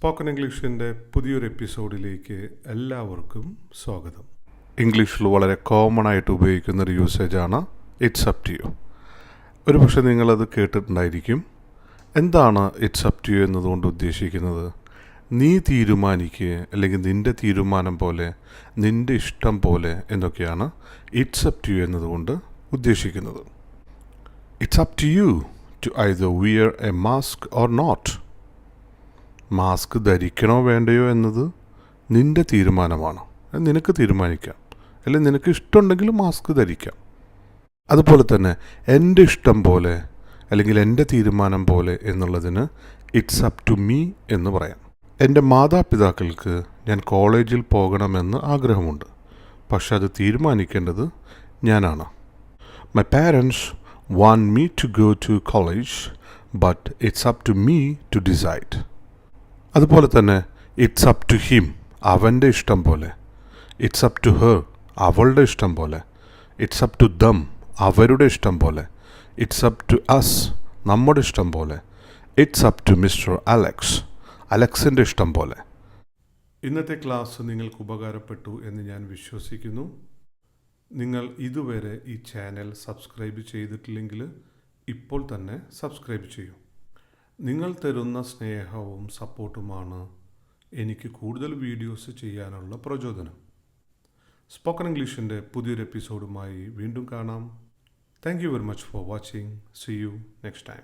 Spoken ഇംഗ്ലീഷിൻ്റെ പുതിയൊരു എപ്പിസോഡിലേക്ക് എല്ലാവർക്കും സ്വാഗതം. ഇംഗ്ലീഷിൽ വളരെ കോമൺ ആയിട്ട് ഉപയോഗിക്കുന്ന ഒരു യൂസേജാണ് ഇറ്റ്സ് അപ് ടു യു. ഒരു പക്ഷേ നിങ്ങളത് കേട്ടിട്ടുണ്ടായിരിക്കും. എന്താണ് ഇറ്റ്സ് അപ് ടു യു എന്നതുകൊണ്ട് ഉദ്ദേശിക്കുന്നത്? നീ തീരുമാനിക്കുക, അല്ലെങ്കിൽ നിൻ്റെ തീരുമാനം പോലെ, നിൻ്റെ ഇഷ്ടം പോലെ എന്നൊക്കെയാണ് ഇറ്റ്സ് അപ് ടു യു എന്നതുകൊണ്ട് ഉദ്ദേശിക്കുന്നത്. It's up to you to either wear a mask or not. Mask ധരിക്കണോ വേണ്ടയോ എന്നത് നിൻ്റെ തീരുമാനമാണ്. നിനക്ക് തീരുമാനിക്കാം. അല്ലെങ്കിൽ നിനക്ക് ഇഷ്ടമുണ്ടെങ്കിൽ മാസ്ക് ധരിക്കാം. അതുപോലെ തന്നെ എൻ്റെ ഇഷ്ടം പോലെ അല്ലെങ്കിൽ എൻ്റെ തീരുമാനം പോലെ എന്നുള്ളതിന് ഇറ്റ്സ് അപ് ടു മീ എന്ന് പറയാം. എൻ്റെ മാതാപിതാക്കൾക്ക് ഞാൻ കോളേജിൽ പോകണമെന്ന് ആഗ്രഹമുണ്ട്, പക്ഷെ അത് തീരുമാനിക്കേണ്ടത് ഞാനാണ്. My parents want me to go to college, but it's up to me to decide. അതുപോലെ തന്നെ ഇറ്റ്സ് അപ് ടു ഹിം, അവൻ്റെ ഇഷ്ടം പോലെ. ഇറ്റ്സ് അപ് ടു ഹെർ, അവളുടെ ഇഷ്ടം പോലെ. ഇറ്റ്സ് അപ് ടു ദം, അവരുടെ ഇഷ്ടം പോലെ. ഇറ്റ്സ് അപ് ടു അസ്, നമ്മുടെ ഇഷ്ടം പോലെ. It's up to mister Alex, അലക്സിൻ്റെ ഇഷ്ടം പോലെ. ഇന്നത്തെ ക്ലാസ് നിങ്ങൾക്ക് ഉപകാരപ്പെട്ടു എന്ന് ഞാൻ വിശ്വസിക്കുന്നു. നിങ്ങൾ ഇതുവരെ ഈ ചാനൽ സബ്സ്ക്രൈബ് ചെയ്തിട്ടില്ലെങ്കിൽ ഇപ്പോൾ തന്നെ സബ്സ്ക്രൈബ് ചെയ്യൂ. നിങ്ങൾ തരുന്ന സ്നേഹവും സപ്പോർട്ടുമാണ് എനിക്ക് കൂടുതൽ വീഡിയോസ് ചെയ്യാനുള്ള പ്രചോദനം. സ്പോക്കൺ ഇംഗ്ലീഷിൻ്റെ പുതിയൊരു എപ്പിസോഡുമായി വീണ്ടും കാണാം. Thank you very much for watching. See you next time.